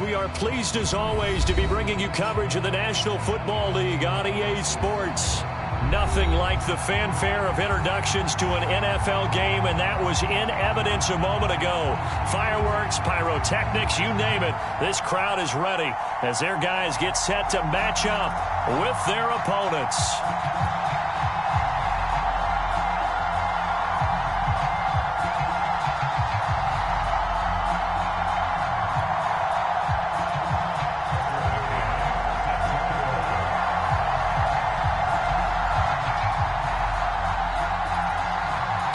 We are pleased as always to be bringing you coverage of the National Football League on EA Sports. Nothing like the fanfare of introductions to an NFL game, and that was in evidence a moment ago. Fireworks, pyrotechnics, you name it. This crowd is ready as their guys get set to match up with their opponents.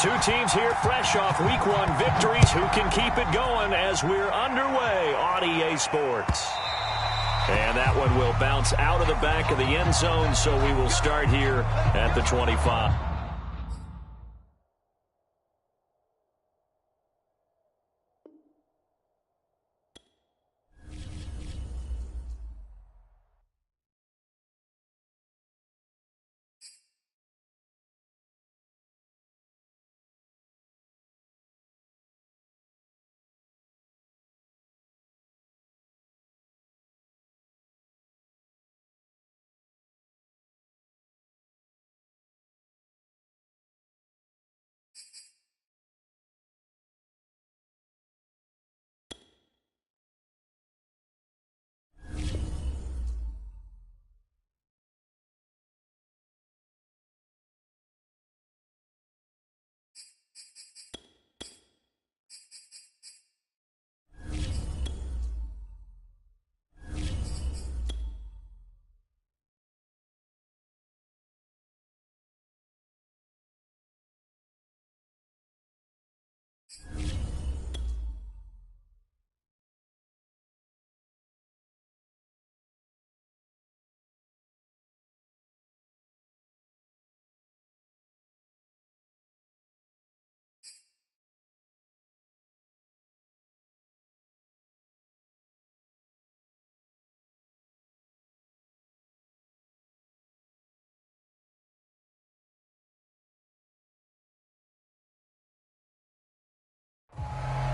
Two teams here fresh off Week 1 victories. Who can keep it going as we're underway on EA Sports? And that one will bounce out of the back of the end zone, so we will start here at the 25.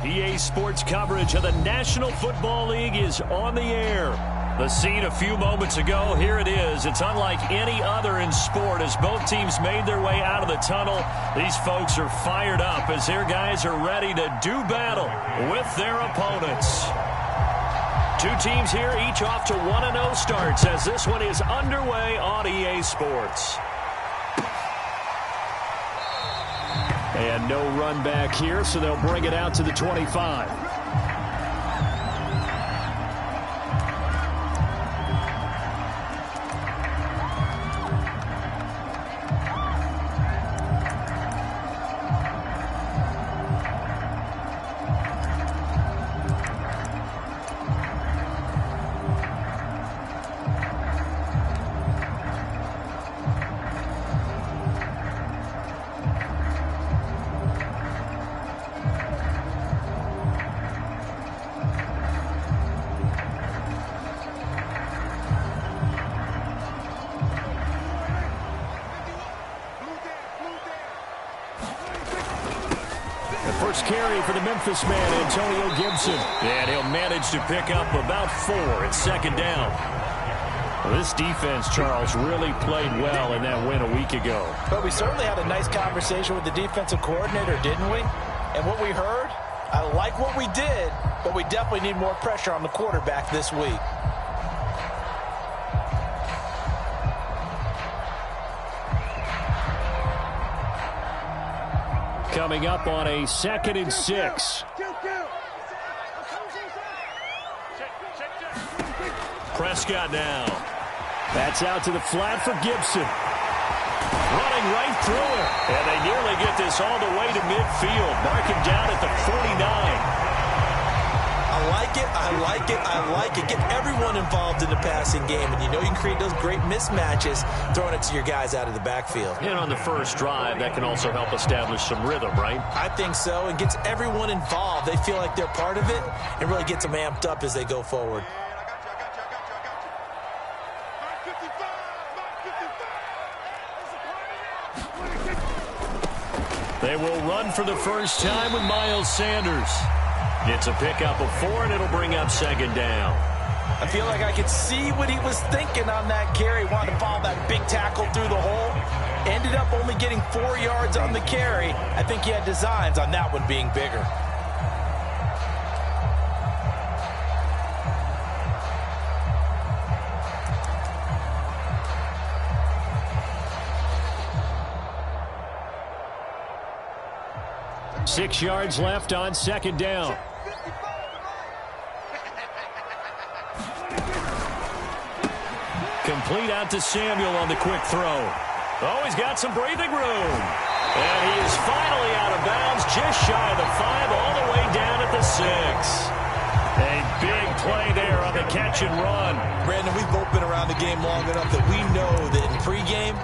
EA Sports coverage of the National Football League is on the air. The scene a few moments ago, here it is. It's unlike any other in sport as both teams made their way out of the tunnel. These folks are fired up as their guys are ready to do battle with their opponents. Two teams here, each off to 1-0 starts as this one is underway on EA Sports. And no run back here, so they'll bring it out to the 25. First carry for the Memphis man, Antonio Gibson. And he'll manage to pick up about 4 at second down. Well, this defense, Charles, really played well in that win a week ago. But we certainly had a nice conversation with the defensive coordinator, didn't we? And what we heard, I like what we did, but we definitely need more pressure on the quarterback this week. Coming up on a 2nd and 6. Prescott now. That's out to the flat for Gibson. Running right through it. And they nearly get this all the way to midfield. Mark him down at the 49. I like it, I like it, I like it. Get everyone involved in the passing game. And you know you can create those great mismatches throwing it to your guys out of the backfield. And on the first drive, that can also help establish some rhythm, right? I think so. It gets everyone involved. They feel like they're part of it and really gets them amped up as they go forward. They will run for the first time with Miles Sanders. It's a pickup of 4, and it'll bring up second down. I feel like I could see what he was thinking on that carry. Wanted to follow that big tackle through the hole. Ended up only getting 4 yards on the carry. I think he had designs on that one being bigger. Six yards left on second down. Complete out to Samuel on the quick throw. Oh, he's got some breathing room. And he is finally out of bounds, just shy of the 5, all the way down at the 6. A big play there on the catch and run. Brandon, we've both been around the game long enough that we know that in pregame,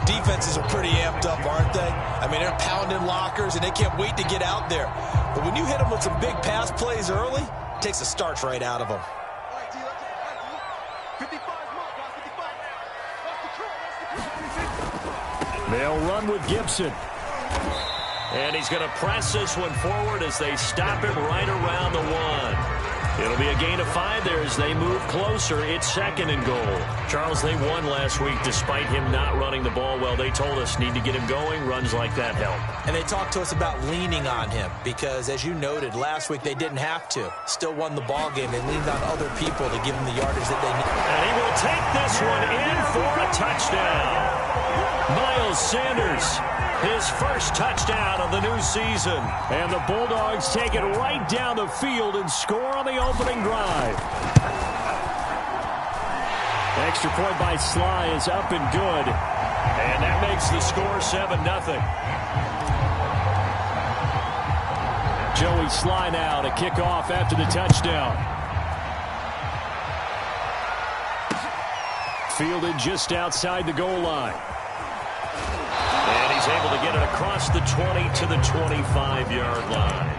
defenses are pretty amped up, aren't they? I mean, they're pounding lockers, and they can't wait to get out there. But when you hit them with some big pass plays early, it takes the starch right out of them. They'll run with Gibson. And he's going to press this one forward as they stop him right around the 1. It'll be a gain of 5 there as they move closer. It's second and goal. Charles, they won last week despite him not running the ball well. They told us need to get him going. Runs like that help. And they talked to us about leaning on him because, as you noted, last week they didn't have to. Still won the ball game. They leaned on other people to give him the yardage that they need. And he will take this one in for a touchdown. Miles Sanders, his first touchdown of the new season. And the Bulldogs take it right down the field and score on the opening drive. Extra point by Sly is up and good. And that makes the score 7-0. Joey Sly now to kick off after the touchdown. Fielded just outside the goal line. And he's able to get it across the 20 to the 25-yard line.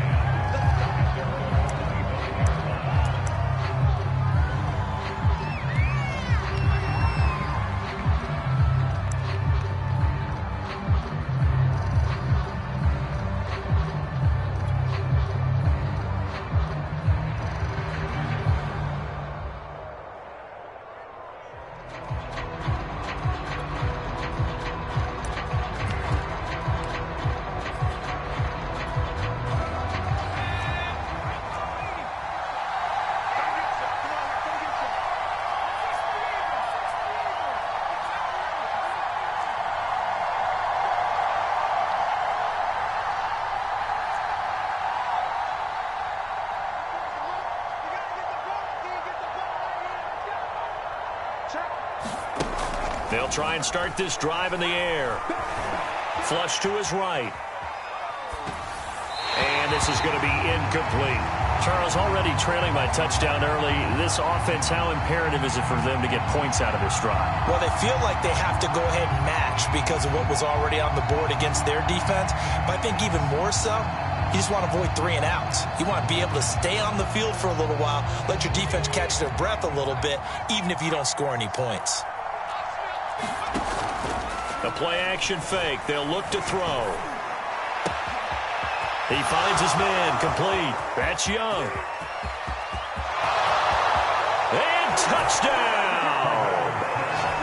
They'll try and start this drive in the air. Flush to his right. And this is going to be incomplete. Charles, already trailing by touchdown early. This offense, how imperative is it for them to get points out of this drive? Well, they feel like they have to go ahead and match because of what was already on the board against their defense. But I think even more so, you just want to avoid 3 and outs. You want to be able to stay on the field for a little while, let your defense catch their breath a little bit, even if you don't score any points. The play-action fake. They'll look to throw. He finds his man. Complete. That's Young. And touchdown!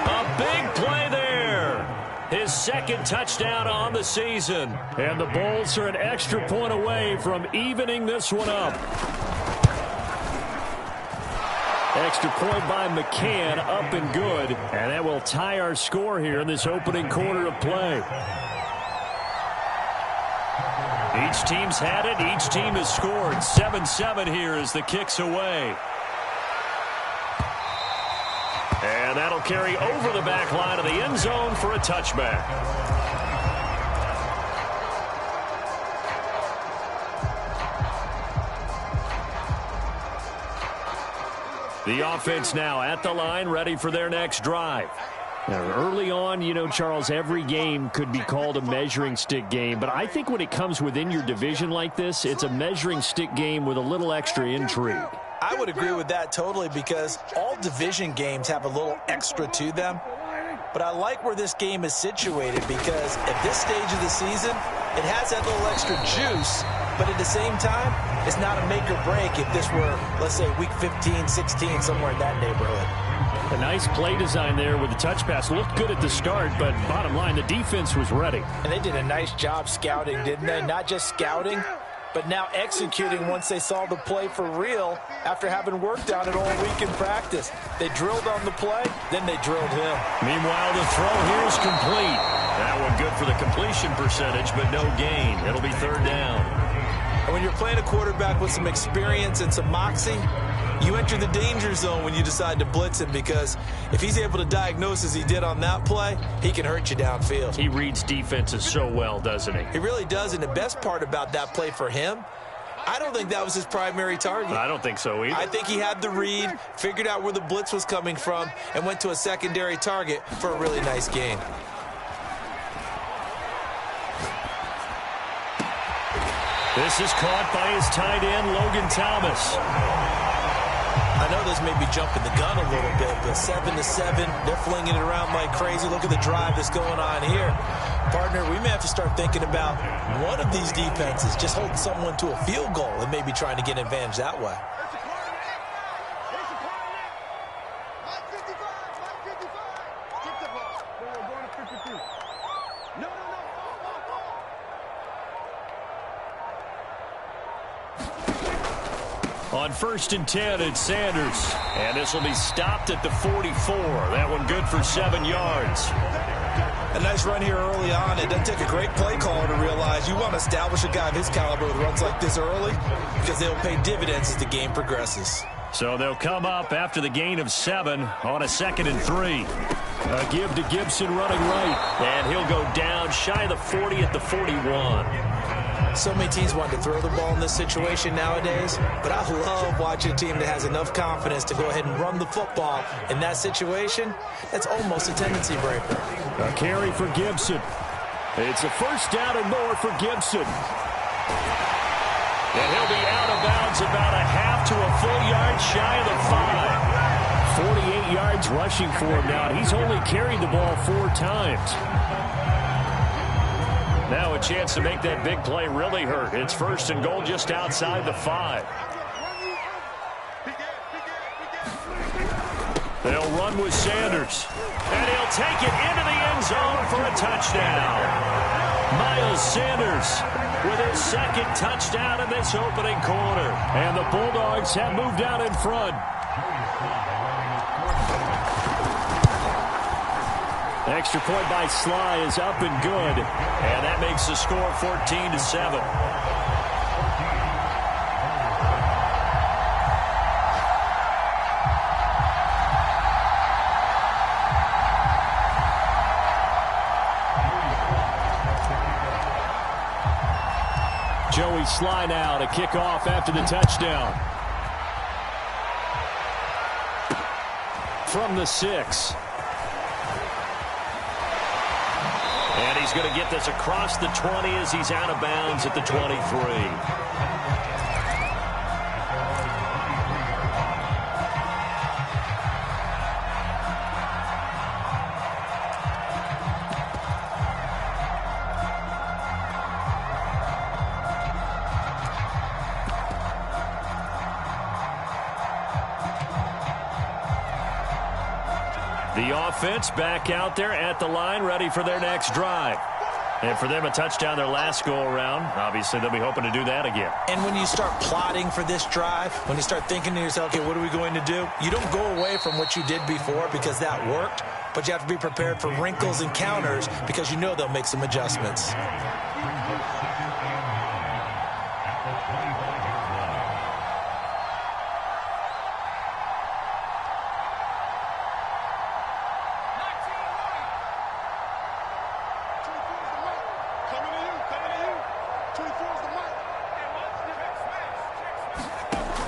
A big play there. His second touchdown on the season. And the Bulls are an extra point away from evening this one up. Extra point by McCann, up and good. And that will tie our score here in this opening quarter of play. Each team's had it. Each team has scored. 7-7 here as the kick's away. And that'll carry over the back line of the end zone for a touchback. The offense now at the line, ready for their next drive. Now, early on, you know, Charles, every game could be called a measuring stick game. But I think when it comes within your division like this, it's a measuring stick game with a little extra intrigue. I would agree with that totally because all division games have a little extra to them. But I like where this game is situated because at this stage of the season, it has that little extra juice But at the same time, it's not a make or break if this were, let's say, week 15, 16, somewhere in that neighborhood. A nice play design there with the touch pass. Looked good at the start, but bottom line, the defense was ready. And they did a nice job scouting, didn't they? Not just scouting, but now executing once they saw the play for real after having worked on it all week in practice. They drilled on the play, then they drilled him. Meanwhile, the throw here is complete. That one good for the completion percentage, but no gain. It'll be third down. And when you're playing a quarterback with some experience and some moxie, you enter the danger zone when you decide to blitz him, because if he's able to diagnose as he did on that play, he can hurt you downfield. He reads defenses so well, doesn't he? He really does, and the best part about that play for him, I don't think that was his primary target. I don't think so either. I think he had the read, figured out where the blitz was coming from, and went to a secondary target for a really nice gain. This is caught by his tight end, Logan Thomas. I know this may be jumping the gun a little bit, but 7-7, they're flinging it around like crazy. Look at the drive that's going on here. Partner, we may have to start thinking about one of these defenses just holding someone to a field goal and maybe trying to get an advantage that way. On 1st and 10, it's Sanders. And this will be stopped at the 44. That one good for 7 yards. A nice run here early on. It doesn't take a great play caller to realize you want to establish a guy of his caliber with runs like this early, because they'll pay dividends as the game progresses. So they'll come up after the gain of 7 on a 2nd and 3. A give to Gibson running right. And he'll go down shy of the 40 at the 41. So many teams want to throw the ball in this situation nowadays, but I love watching a team that has enough confidence to go ahead and run the football. In that situation, that's almost a tendency breaker. A carry for Gibson. It's a first down and more for Gibson. And he'll be out of bounds about a half to a full yard shy of the 5. 48 yards rushing for him now. He's only carried the ball 4 times. Now a chance to make that big play really hurt. It's 1st and goal just outside the 5. They'll run with Sanders. And he'll take it into the end zone for a touchdown. Miles Sanders with his 2nd touchdown in this opening quarter. And the Bulldogs have moved out in front. Extra point by Sly is up and good. And that makes the score 14-7. Joey Sly now to kick off after the touchdown. From the 6. And he's going to get this across the 20 as he's out of bounds at the 23. The offense back out there at the line, ready for their next drive. And for them, a touchdown their last go-around. Obviously, they'll be hoping to do that again. And when you start plotting for this drive, when you start thinking to yourself, okay, what are we going to do? You don't go away from what you did before because that worked, but you have to be prepared for wrinkles and counters because you know they'll make some adjustments.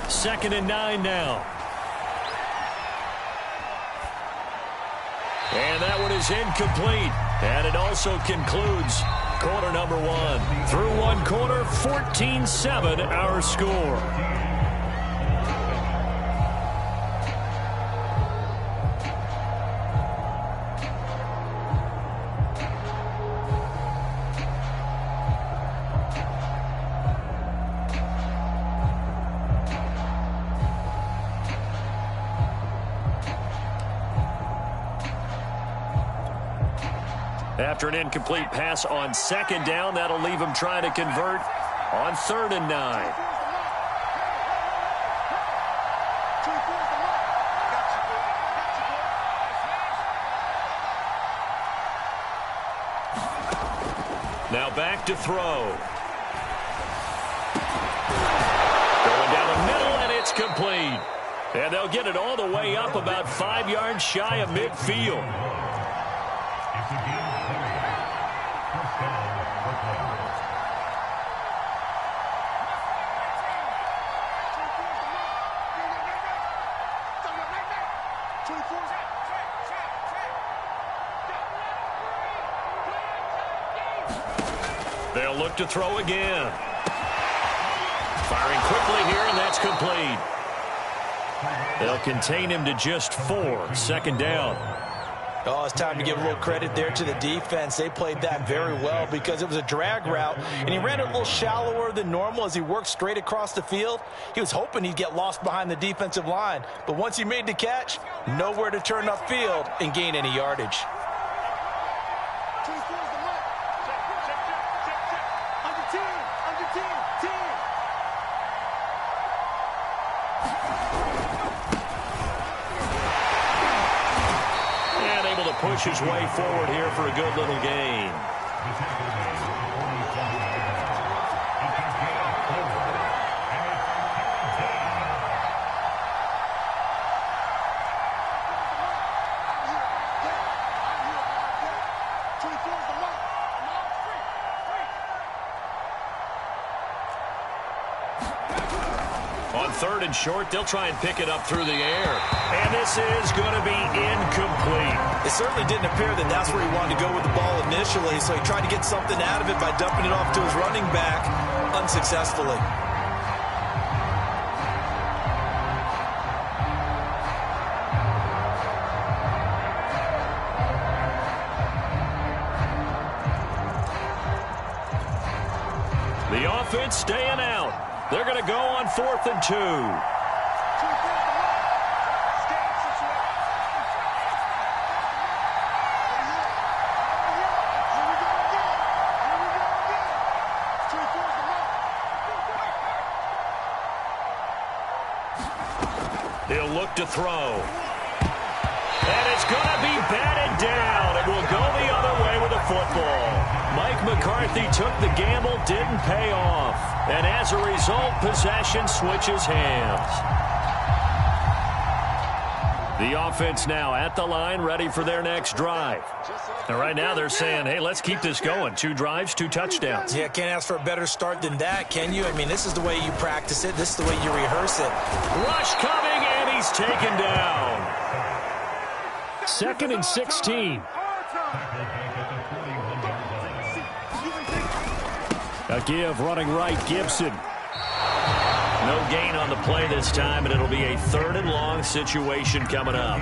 Second and 9 now. And that one is incomplete. And it also concludes quarter number 1. Through one quarter, 14-7 our score. After an incomplete pass on second down, that'll leave him trying to convert on 3rd and 9. Now back to throw. Going down the middle, and it's complete. And they'll get it all the way up about 5 yards shy of midfield. They'll look to throw again. Firing quickly here, and that's complete. They'll contain him to just 4. 2nd down. Oh, it's time to give a little credit there to the defense. They played that very well because it was a drag route, and he ran it a little shallower than normal as he worked straight across the field. He was hoping he'd get lost behind the defensive line, but once he made the catch, nowhere to turn upfield and gain any yardage. Push his way forward here for a good little gain. On 3rd and short, they'll try and pick it up through the air. And this is going to be incomplete. It certainly didn't appear that that's where he wanted to go with the ball initially, so he tried to get something out of it by dumping it off to his running back unsuccessfully. The offense staying out. They're going to go on 4th and 2. He'll look to throw. And it's going to be batted down. It will go the other way with the football. Mike McCarthy took the gamble, didn't pay off. And as a result, possession switches hands. The offense now at the line, ready for their next drive. And right now they're saying, hey, let's keep this going. 2 drives, 2 touchdowns. Yeah, can't ask for a better start than that, can you? I mean, this is the way you practice it. This is the way you rehearse it. Rush coming, and he's taken down. 2nd and 16. A give running right, Gibson. No gain on the play this time, and it'll be a 3rd and long situation coming up.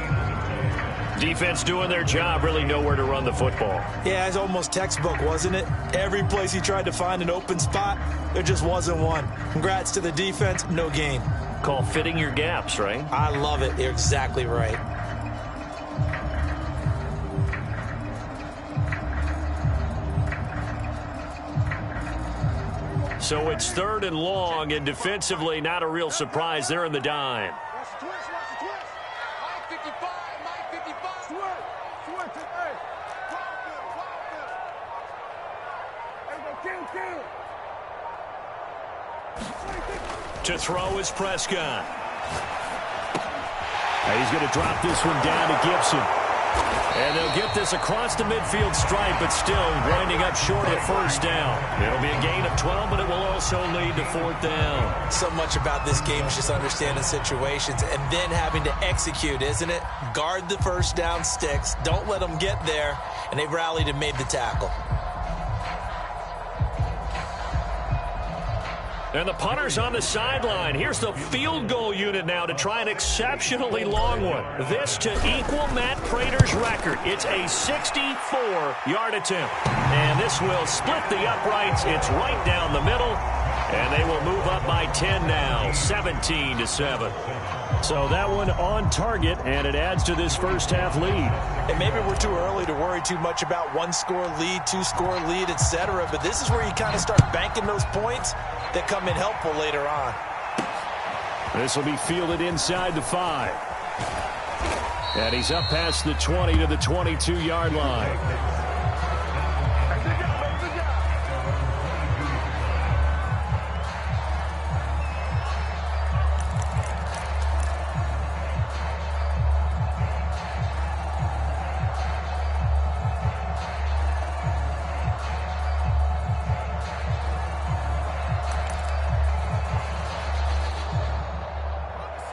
Defense doing their job, really nowhere to run the football. Yeah, it's almost textbook, wasn't it? Every place he tried to find an open spot, there just wasn't one. Congrats to the defense, no gain. Call fitting your gaps, right? I love it. You're exactly right. So it's 3rd and long, and defensively, not a real surprise. They're in the dime. To throw is Prescott. He's going to drop this one down to Gibson. And they'll get this across the midfield stripe, but still winding up short of 1st down. It'll be a gain of 12, but it will also lead to 4th down. So much about this game is just understanding situations and then having to execute, isn't it? Guard the 1st down sticks. Don't let them get there. And they've rallied and made the tackle. And the punter's on the sideline. Here's the field goal unit now to try an exceptionally long one. This to equal Matt Prater's record. It's a 64-yard attempt. And this will split the uprights. It's right down the middle. And they will move up by 10 now, 17-7. So that one on target, and it adds to this first-half lead. And maybe we're too early to worry too much about one-score lead, two-score lead, etc. But this is where you kind of start banking those points that come in helpful later on. This will be fielded inside the 5. And he's up past the 20 to the 22-yard line.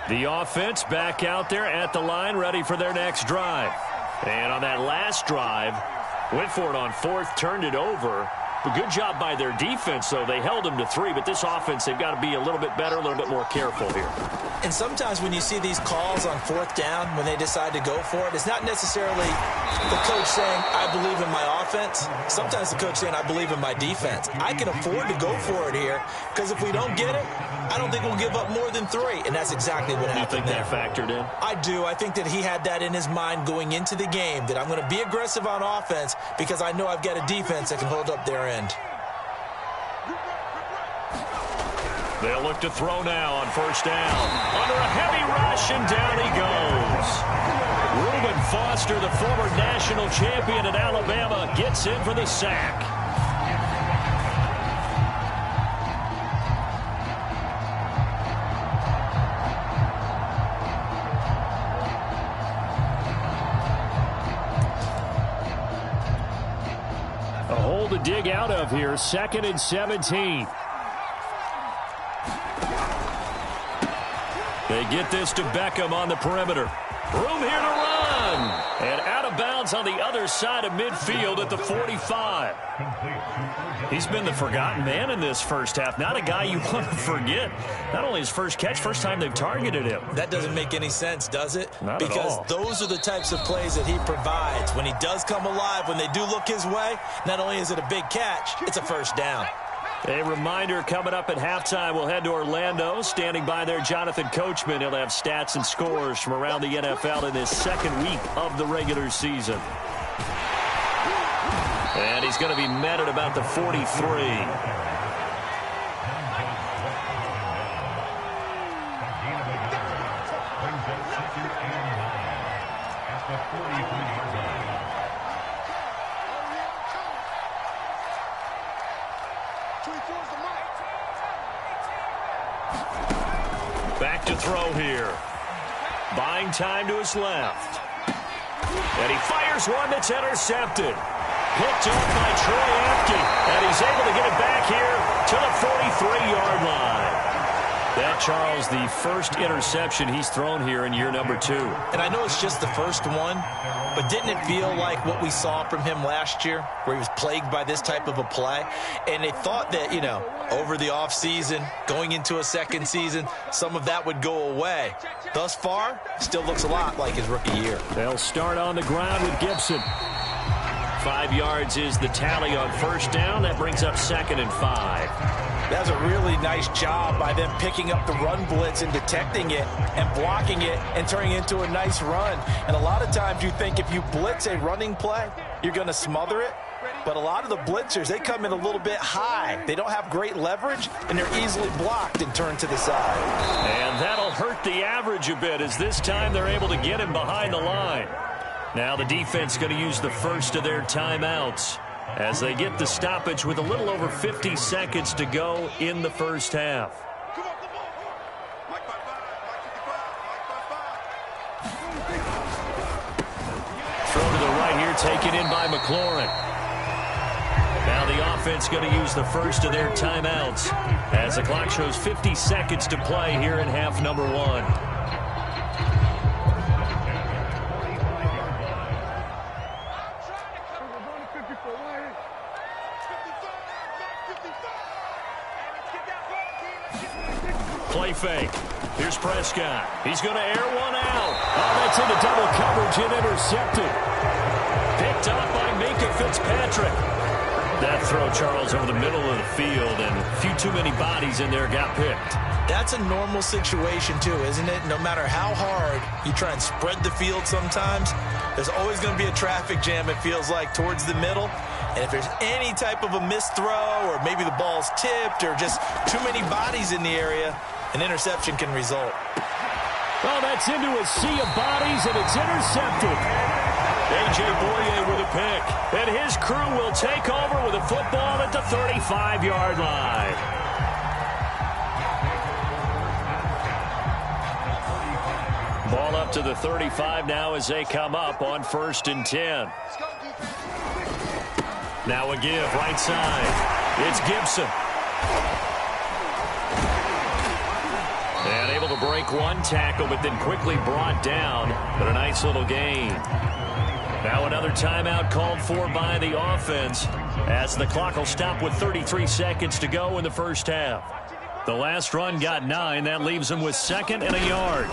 The offense back out there at the line, ready for their next drive. And on that last drive, went for it on 4th, turned it over. But good job by their defense, though. They held them to 3, but this offense, they've got to be a little bit better, a little bit more careful here. And sometimes when you see these calls on 4th down, when they decide to go for it, it's not necessarily the coach saying, I believe in my offense. Sometimes the coach saying, I believe in my defense. I can afford to go for it here, because if we don't get it, I don't think we'll give up more than 3. And that's exactly what happened there. You think that factored in? I do. I think that he had that in his mind going into the game, that I'm going to be aggressive on offense because I know I've got a defense that can hold up their end. They'll look to throw now on 1st down. Under a heavy rush, and down he goes. Reuben Foster, the former national champion at Alabama, gets in for the sack. A hole to dig out of here, 2nd and 17. They get this to Beckham on the perimeter. Room here to run. And out of bounds on the other side of midfield at the 45. He's been the forgotten man in this first half. Not a guy you want to forget. Not only his first catch, first time they've targeted him. That doesn't make any sense, does it? Not at all. Because those are the types of plays that he provides. When he does come alive, when they do look his way, not only is it a big catch, it's a first down. A reminder coming up at halftime, we'll head to Orlando. Standing by there, Jonathan Coachman. He'll have stats and scores from around the NFL in this 2nd week of the regular season. And he's going to be met at about the 43. Back to throw here. Buying time to his left. And he fires one that's intercepted. Picked up by Troy Apke. And he's able to get it back here to the 43-yard line. That, Charles, the first interception he's thrown here in year number 2. And I know it's just the first one, but didn't it feel like what we saw from him last year, where he was plagued by this type of a play? And they thought that, you know, over the offseason, going into a second season, some of that would go away. Thus far, still looks a lot like his rookie year. They'll start on the ground with Gibson. 5 yards is the tally on 1st down. That brings up 2nd and 5. That's a really nice job by them picking up the run blitz and detecting it and blocking it and turning it into a nice run. And a lot of times you think if you blitz a running play, you're going to smother it. But a lot of the blitzers, they come in a little bit high. They don't have great leverage, and they're easily blocked and turned to the side. And that'll hurt the average a bit, as this time they're able to get him behind the line. Now the defense going to use the first of their timeouts as they get the stoppage with a little over 50 seconds to go in the first half. Throw to the right here, taken in by McLaurin. Now the offense going to use the first of their timeouts as the clock shows 50 seconds to play here in half number 1. Play fake. Here's Prescott. He's going to air one out. Oh, that's into double coverage and intercepted. Picked up by Minkah Fitzpatrick. That throw, Charles, over the middle of the field, and a few too many bodies in there got picked. That's a normal situation, too, isn't it? No matter how hard you try and spread the field sometimes, there's always going to be a traffic jam, it feels like, towards the middle. And if there's any type of a missed throw, or maybe the ball's tipped, or just too many bodies in the area, an interception can result. Well, that's into a sea of bodies, and it's intercepted. A.J. Boye with a pick. And his crew will take over with a football at the 35-yard line. Ball up to the 35 now as they come up on 1st and 10. Now a give right side. It's Gibson. And able to break one tackle, but then quickly brought down. But a nice little gain. Now another timeout called for by the offense as the clock will stop with 33 seconds to go in the first half. The last run got 9. That leaves him with 2nd and a yard.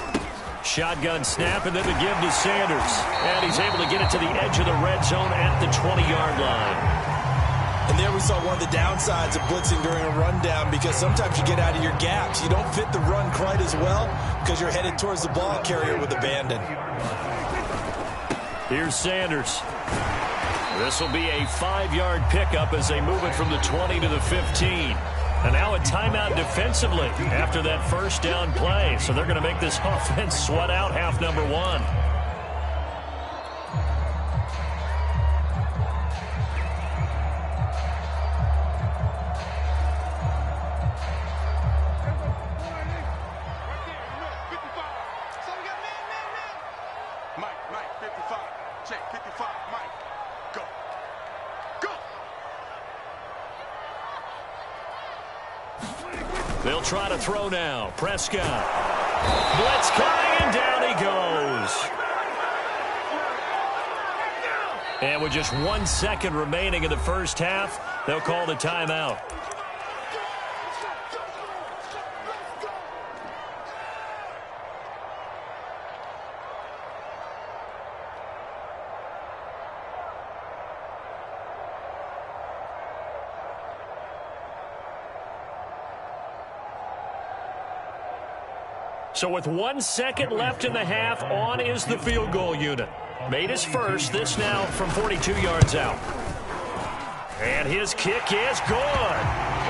Shotgun snap and then the give to Sanders. And he's able to get it to the edge of the red zone at the 20-yard line. And there we saw one of the downsides of blitzing during a rundown, because sometimes you get out of your gaps. You don't fit the run quite as well because you're headed towards the ball carrier with abandon. Here's Sanders. This will be a 5-yard pickup as they move it from the 20 to the 15. And now a timeout defensively after that first down play. So they're going to make this offense sweat out half number 1. They'll try to throw now. Prescott. Blitz coming, and down he goes. And with just 1 second remaining in the first half, they'll call the timeout. So with 1 second left in the half, on is the field goal unit. Made his first, this now from 42 yards out. And his kick is good.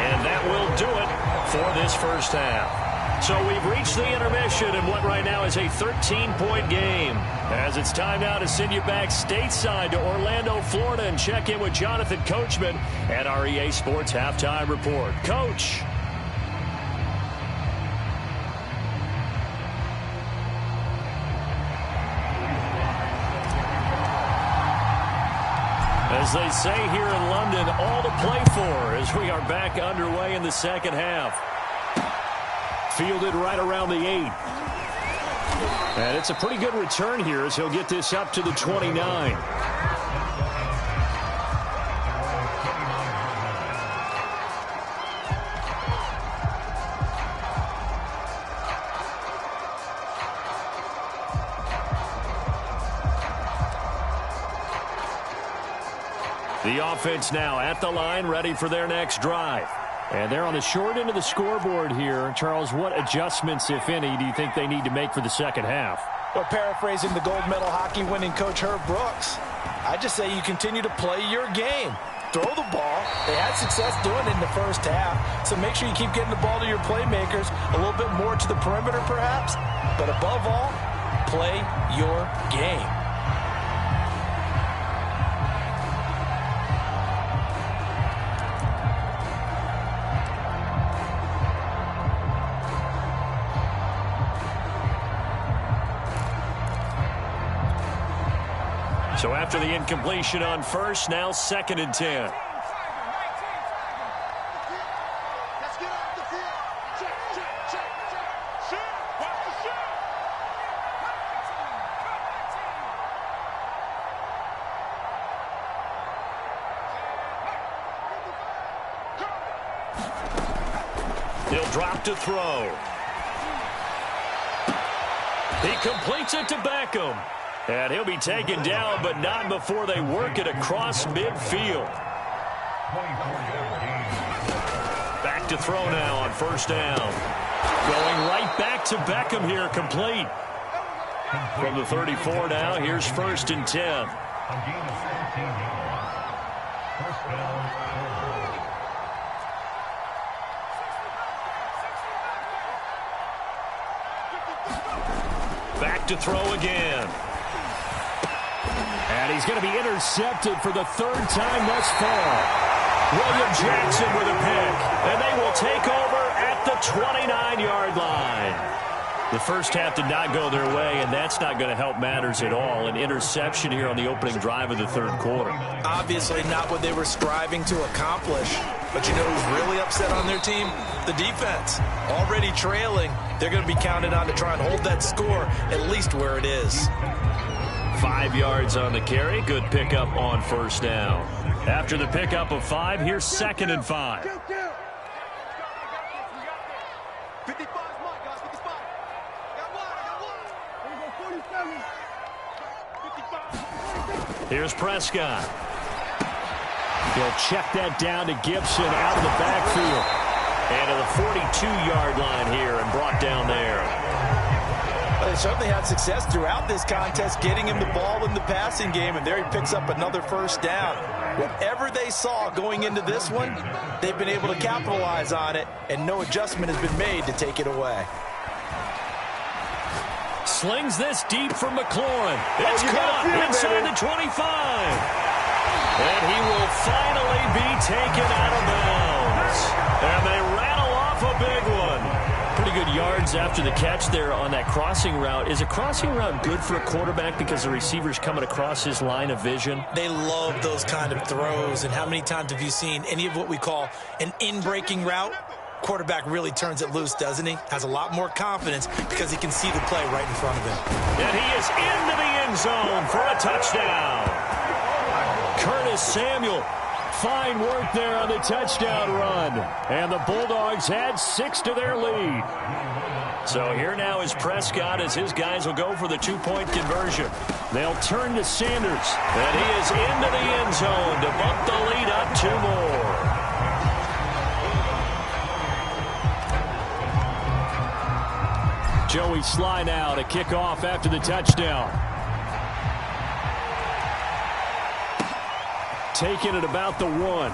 And that will do it for this first half. So we've reached the intermission in what right now is a 13-point game. As it's time now to send you back stateside to Orlando, Florida, and check in with Jonathan Coachman at our EA Sports Halftime Report. Coach. As they say here in London, all to play for as we are back underway in the second half. Fielded right around the 8. And it's a pretty good return here as he'll get this up to the 29. The offense now at the line, ready for their next drive. And they're on the short end of the scoreboard here. Charles, what adjustments, if any, do you think they need to make for the second half? Well, paraphrasing the gold medal hockey winning coach Herb Brooks, I just say you continue to play your game. Throw the ball. They had success doing it in the first half, so make sure you keep getting the ball to your playmakers, a little bit more to the perimeter perhaps, but above all, play your game. So after the incompletion on first, now 2nd and 10. He'll drop to throw. He completes it to Beckham. And he'll be taken down, but not before they work it across midfield. Back to throw now on first down. Going right back to Beckham here, complete. From the 34 now, here's 1st and 10. Back to throw again. And he's going to be intercepted for the 3rd time thus far. William Jackson with a pick. And they will take over at the 29-yard line. The first half did not go their way, and that's not going to help matters at all. An interception here on the opening drive of the 3rd quarter. Obviously not what they were striving to accomplish. But you know who's really upset on their team? The defense. Already trailing. They're going to be counted on to try and hold that score at least where it is. 5 yards on the carry. Good pickup on first down. After the pickup of 5, here's 2nd and 5. Here's Prescott. He'll check that down to Gibson out of the backfield. And to the 42-yard line here and brought down there. Well, they certainly had success throughout this contest getting him the ball in the passing game, and there he picks up another first down. Whatever they saw going into this one, they've been able to capitalize on it, and no adjustment has been made to take it away. Slings this deep from McLaurin. It's caught inside the 25. And he will finally be taken out of bounds. And they rattle off a big one. Pretty good yards after the catch there on that crossing route. Is a crossing route good for a quarterback because the receiver's coming across his line of vision? They love those kind of throws. And how many times have you seen any of what we call an in-breaking route? Quarterback really turns it loose, doesn't he? Has a lot more confidence because he can see the play right in front of him. And he is into the end zone for a touchdown. Curtis Samuel, fine work there on the touchdown run. And the Bulldogs add 6 to their lead. So here now is Prescott as his guys will go for the 2-point conversion. They'll turn to Sanders. And he is into the end zone to bump the lead up 2 more. Joey Sly now to kick off after the touchdown. Taking it about the 1.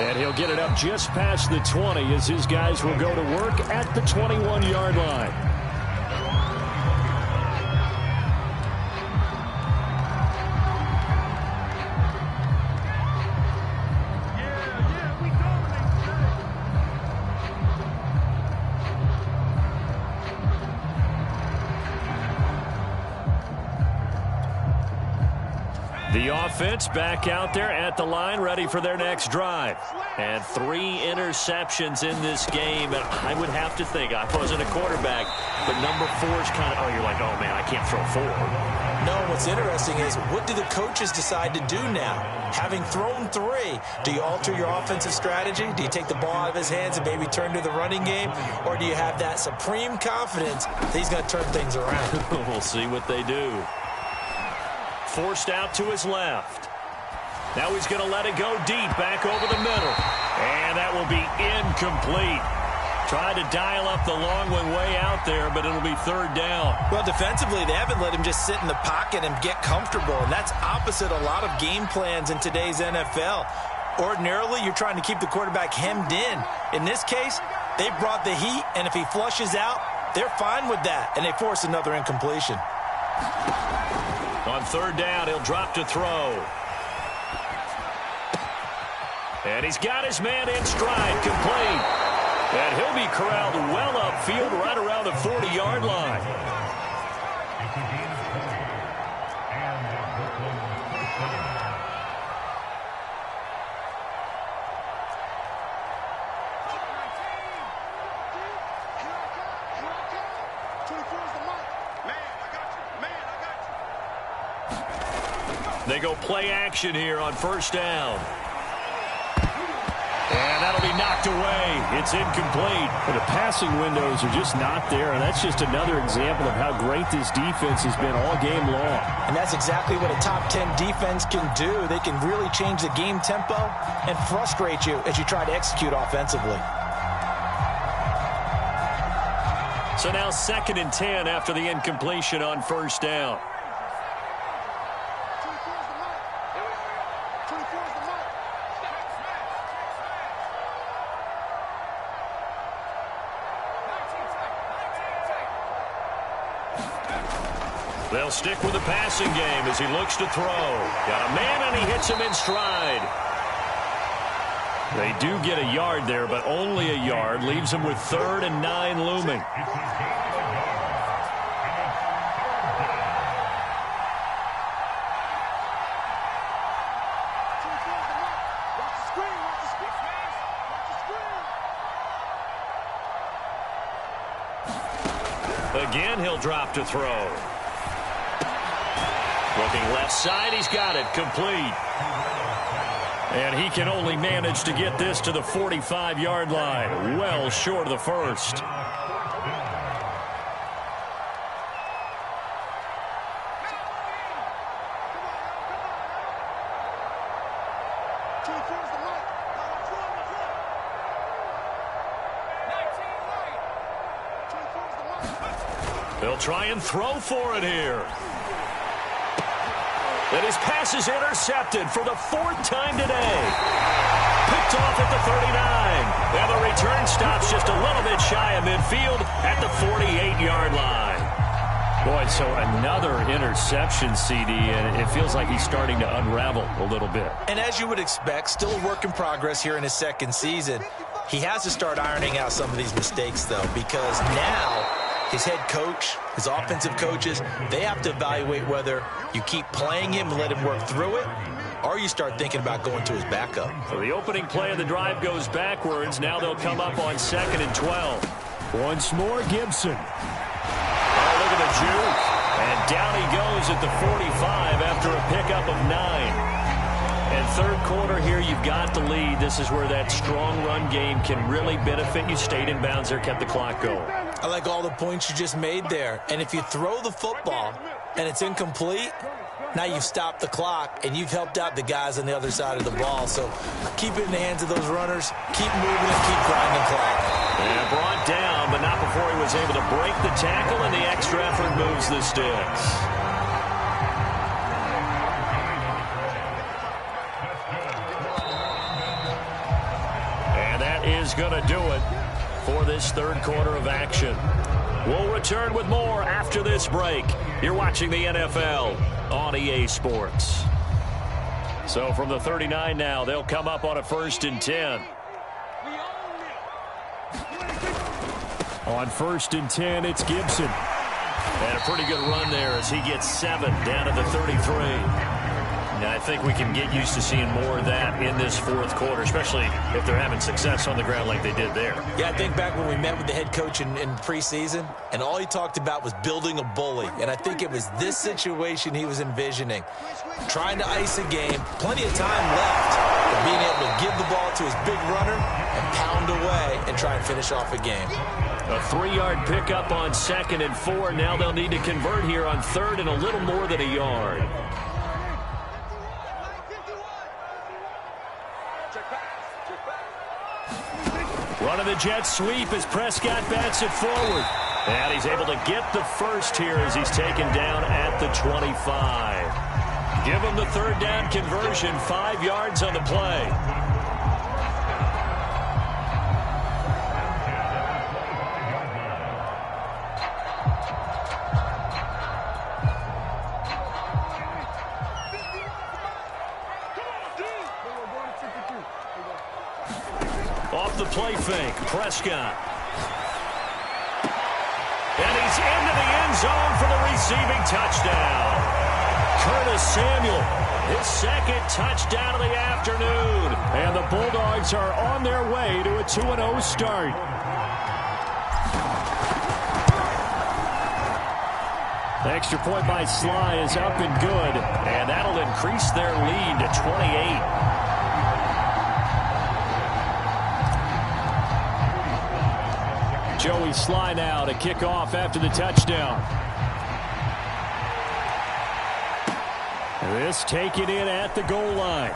And he'll get it up just past the 20 as his guys will go to work at the 21-yard line. The offense back out there at the line, ready for their next drive. And 3 interceptions in this game. And I would have to think, I wasn't a quarterback, but number 4 is kind of, you're like, oh, man, I can't throw 4. No, what's interesting is, what do the coaches decide to do now? Having thrown 3, do you alter your offensive strategy? Do you take the ball out of his hands and maybe turn to the running game? Or do you have that supreme confidence that he's going to turn things around? We'll see what they do. Forced out to his left. Now he's going to let it go deep back over the middle. And that will be incomplete. Tried to dial up the long one way out there, but it'll be 3rd down. Well, defensively, they haven't let him just sit in the pocket and get comfortable, and that's opposite a lot of game plans in today's NFL. Ordinarily, you're trying to keep the quarterback hemmed in. In this case, they brought the heat, and if he flushes out, they're fine with that, and they force another incompletion. On 3rd down, he'll drop to throw. And he's got his man in stride, complete. And he'll be corralled well upfield right around the 40-yard line. They go play action here on 1st down. And that'll be knocked away. It's incomplete. The passing windows are just not there, and that's just another example of how great this defense has been all game long. And that's exactly what a top 10 defense can do. They can really change the game tempo and frustrate you as you try to execute offensively. So now 2nd and 10 after the incompletion on first down. They'll stick with the passing game as he looks to throw. Got a man, and he hits him in stride. They do get a yard there, but only a yard. Leaves them with 3rd and 9 looming. Again, he'll drop to throw. Looking left side, he's got it, complete. And he can only manage to get this to the 45-yard line, well short of the first. They'll try and throw for it here. And his pass is intercepted for the 4th time today. Picked off at the 39. And the return stops just a little bit shy of midfield at the 48-yard line. Boy, so another interception, CD, and it feels like he's starting to unravel a little bit. And as you would expect, still a work in progress here in his 2nd season. He has to start ironing out some of these mistakes, though, because now his head coach, his offensive coaches, they have to evaluate whether you keep playing him and let him work through it, or you start thinking about going to his backup. So the opening play of the drive goes backwards. Now they'll come up on 2nd and 12. Once more, Gibson. Oh, look at the juke. And down he goes at the 45 after a pickup of 9. And 3rd quarter here, you've got the lead. This is where that strong run game can really benefit you. Stayed in bounds there, kept the clock going. I like all the points you just made there. And if you throw the football and it's incomplete, now you've stopped the clock and you've helped out the guys on the other side of the ball. So keep it in the hands of those runners. Keep moving and keep grinding clock. And brought down, but not before he was able to break the tackle, and the extra effort moves the sticks. And that is going to do it for this 3rd quarter of action. We'll return with more after this break. You're watching the NFL on EA Sports. So from the 39 now, they'll come up on a 1st and 10. On 1st and 10, it's Gibson. And a pretty good run there as he gets 7 down to the 33. Now, I think we can get used to seeing more of that in this 4th quarter, especially if they're having success on the ground like they did there. Yeah, I think back when we met with the head coach in preseason, and all he talked about was building a bully. And I think it was this situation he was envisioning. Trying to ice a game, plenty of time left, but being able to give the ball to his big runner and pound away and try and finish off a game. A 3-yard pickup on 2nd and 4. Now they'll need to convert here on 3rd and a little more than a yard. Running the jet sweep as Prescott bats it forward. And he's able to get the first here as he's taken down at the 25. Give him the 3rd down conversion, 5 yards on the play. Off the play fake, Prescott. And he's into the end zone for the receiving touchdown. Curtis Samuel, his 2nd touchdown of the afternoon. And the Bulldogs are on their way to a 2-0 start. The extra point by Sly is up and good. And that'll increase their lead to 28. Joey Sly now to kick off after the touchdown. This taken in at the goal line.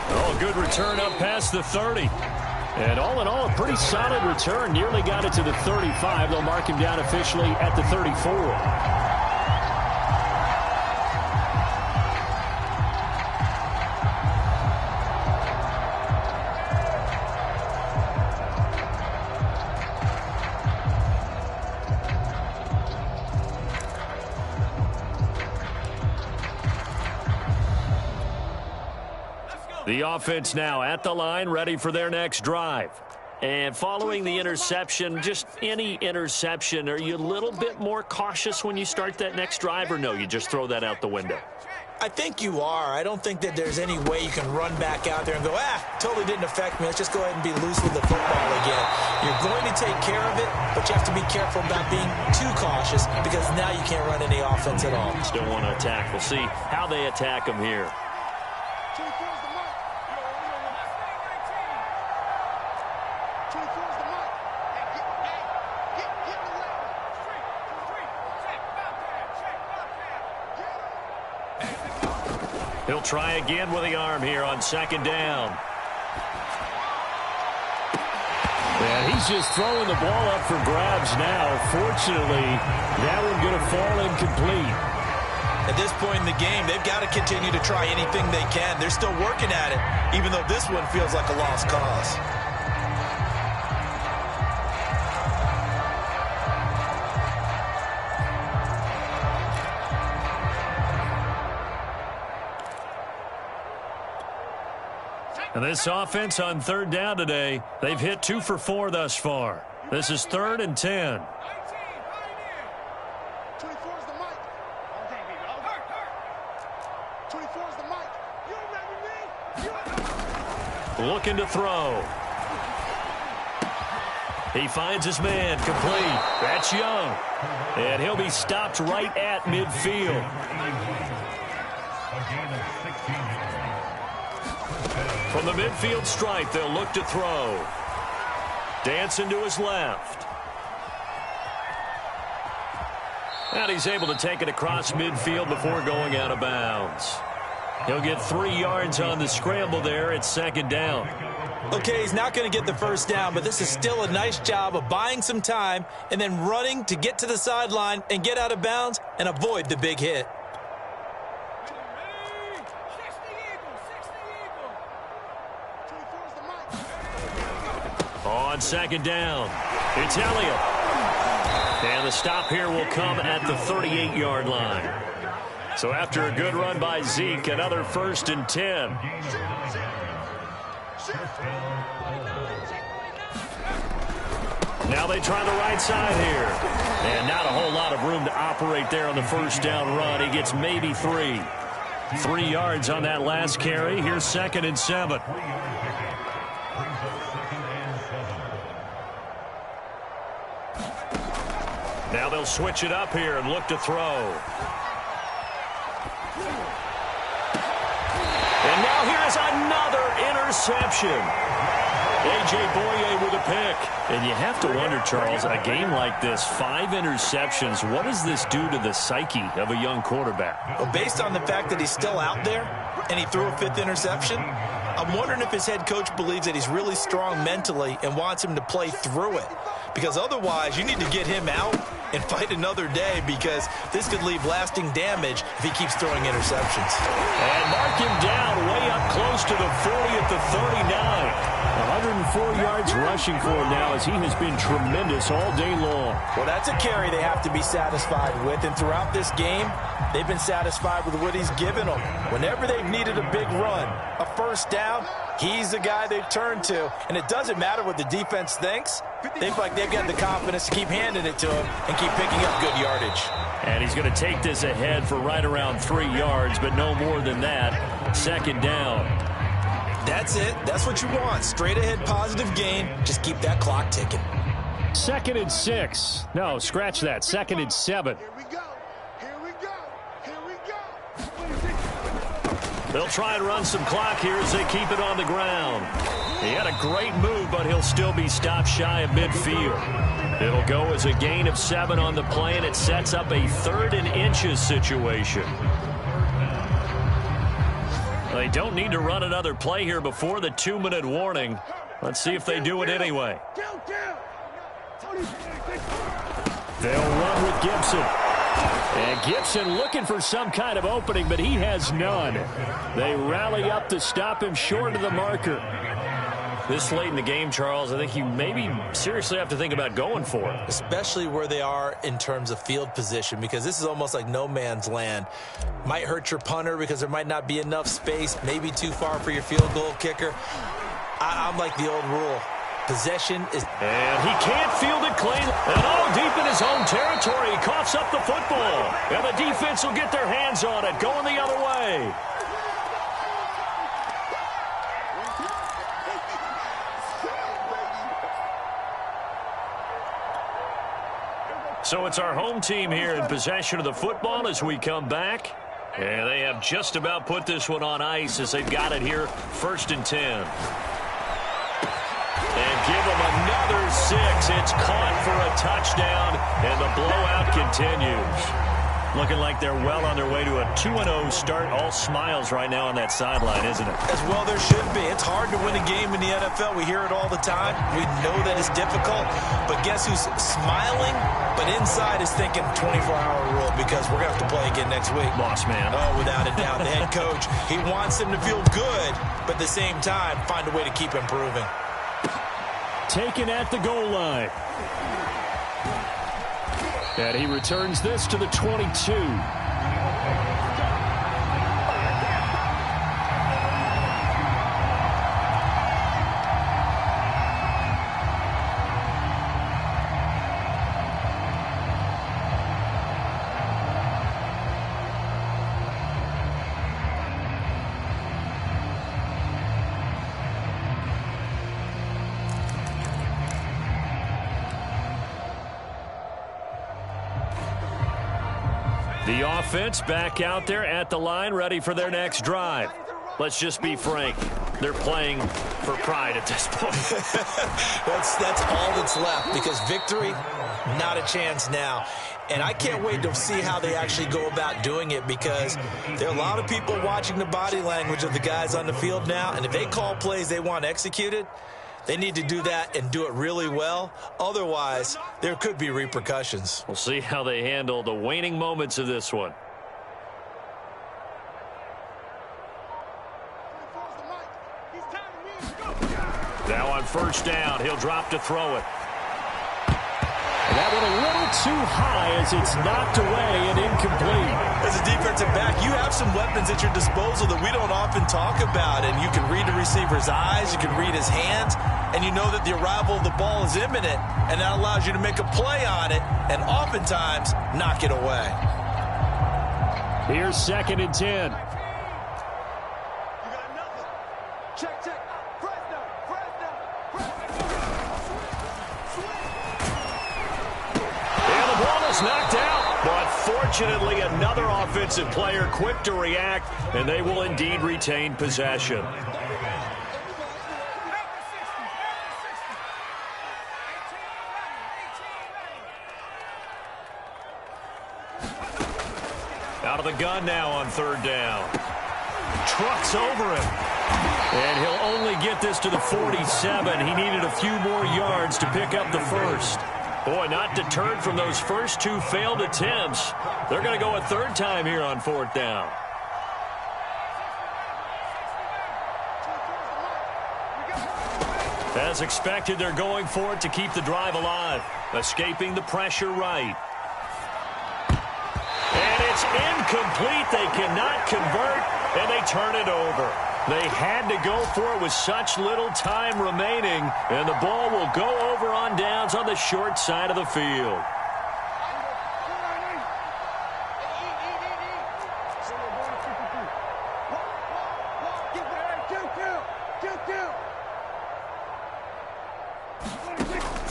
Oh, good return up past the 30. And all in all, a pretty solid return. Nearly got it to the 35. They'll mark him down officially at the 34. The offense now at the line, ready for their next drive. And following the interception, just any interception, are you a little bit more cautious when you start that next drive, or no, you just throw that out the window? I think you are. I don't think that there's any way you can run back out there and go, totally didn't affect me. Let's just go ahead and be loose with the football again. You're going to take care of it, but you have to be careful about being too cautious because now you can't run any offense at all. Still want to attack. We'll see how they attack them here. He'll try again with the arm here on second down. And he's just throwing the ball up for grabs now. Fortunately, that one going to fall incomplete. At this point in the game, they've got to continue to try anything they can. They're still working at it, even though this one feels like a lost cause. And this offense on third down today, they've hit 2 for 4 thus far. This is 3rd and 10. Looking to throw. He finds his man, complete. That's Young. And he'll be stopped right at midfield. From the midfield stripe, they'll look to throw. Dancing to his left. And he's able to take it across midfield before going out of bounds. He'll get 3 yards on the scramble there at second down. Okay, he's not going to get the first down, but this is still a nice job of buying some time and then running to get to the sideline and get out of bounds and avoid the big hit. On second down, it's Elliott. And the stop here will come at the 38-yard line. So after a good run by Zeke, another 1st and 10. Now they try the right side here. And not a whole lot of room to operate there on the first down run. He gets maybe 3. 3 yards on that last carry. Here's 2nd and 7. Now they'll switch it up here and look to throw. And now here's another interception. A.J. Boye with a pick. And you have to wonder, Charles, a game like this, 5 interceptions, what does this do to the psyche of a young quarterback? Well, based on the fact that he's still out there and he threw a 5th interception, I'm wondering if his head coach believes that he's really strong mentally and wants him to play through it. Because otherwise, you need to get him out and fight another day because this could leave lasting damage if he keeps throwing interceptions. And mark him down way up close to the 40 at the 39. 104 yards rushing for him now as he has been tremendous all day long. Well, that's a carry they have to be satisfied with. And throughout this game, they've been satisfied with what he's given them. Whenever they've needed a big run, a first down, he's the guy they've turned to. And it doesn't matter what the defense thinks. They've got the confidence to keep handing it to him and keep picking up good yardage. And he's going to take this ahead for right around 3 yards, but no more than that. 2nd down. That's it. That's what you want. Straight ahead positive gain. Just keep that clock ticking. 2nd and 6. No, scratch that. 2nd and 7. Here we go. Here we go. Here we go. They'll try and run some clock here as they keep it on the ground. He had a great move, but he'll still be stopped shy of midfield. It'll go as a gain of 7 on the play, and it sets up a 3rd and inches situation. They don't need to run another play here before the 2-minute warning. Let's see if they do it anyway. They'll run with Gibson. And Gibson looking for some kind of opening, but he has none. They rally up to stop him short of the marker. This late in the game, Charles, I think you maybe seriously have to think about going for it. Especially where they are in terms of field position, because this is almost like no man's land. Might hurt your punter because there might not be enough space, maybe too far for your field goal kicker. I'm like the old rule. Possession is... And he can't field it clean. And deep in his own territory, he coughs up the football. And the defense will get their hands on it, going the other way. So it's our home team here in possession of the football as we come back. And they have just about put this one on ice as they've got it here, 1st and 10. And give them another 6. It's caught for a touchdown, and the blowout continues. Looking like they're well on their way to a 2-0 start. All smiles right now on that sideline, isn't it? As well there should be. It's hard to win a game in the NFL. We hear it all the time. We know that it's difficult. But guess who's smiling? But inside is thinking 24-hour rule because we're going to have to play again next week. Boss man. Oh, without a doubt. The head coach, he wants them to feel good, but at the same time, find a way to keep improving. Taken at the goal line. And he returns this to the 22. The offense back out there at the line, ready for their next drive. Let's just be frank. They're playing for pride at this point. That's all that's left, because victory, not a chance now. And I can't wait to see how they actually go about doing it, because there are a lot of people watching the body language of the guys on the field now, and if they call plays they want executed, they need to do that and do it really well. Otherwise, there could be repercussions. We'll see how they handle the waning moments of this one. Now on 1st down, he'll drop to throw it. That one a little too high as it's knocked away and incomplete. As a defensive back, you have some weapons at your disposal that we don't often talk about. And you can read the receiver's eyes, you can read his hands, and you know that the arrival of the ball is imminent, and that allows you to make a play on it and oftentimes knock it away. Here's 2nd and 10. Knocked out, but fortunately another offensive player quick to react, and they will indeed retain possession. Out of the gun now on 3rd down. Trucks over him. And he'll only get this to the 47. He needed a few more yards to pick up the 1st. Boy, not deterred from those first 2 failed attempts. They're going to go a 3rd time here on 4th down. As expected, they're going for it to keep the drive alive. Escaping the pressure right. And it's incomplete. They cannot convert, and they turn it over. They had to go for it with such little time remaining, and the ball will go over on downs on the short side of the field.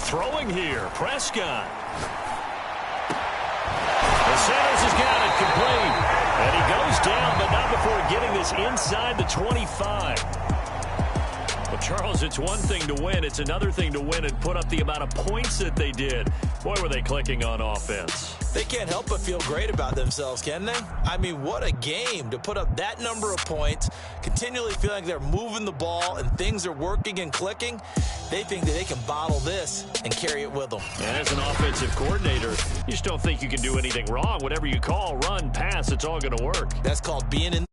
Throwing here, Prescott. The Sanders has got it complete. And he goes down, but not before getting this inside the 25. Well, Charles, it's one thing to win. It's another thing to win and put up the amount of points that they did. Boy, were they clicking on offense. They can't help but feel great about themselves, can they? I mean, what a game to put up that number of points, continually feeling they're moving the ball and things are working and clicking. They think that they can bottle this and carry it with them. And as an offensive coordinator, you just don't think you can do anything wrong. Whatever you call, run, pass, it's all going to work. That's called being in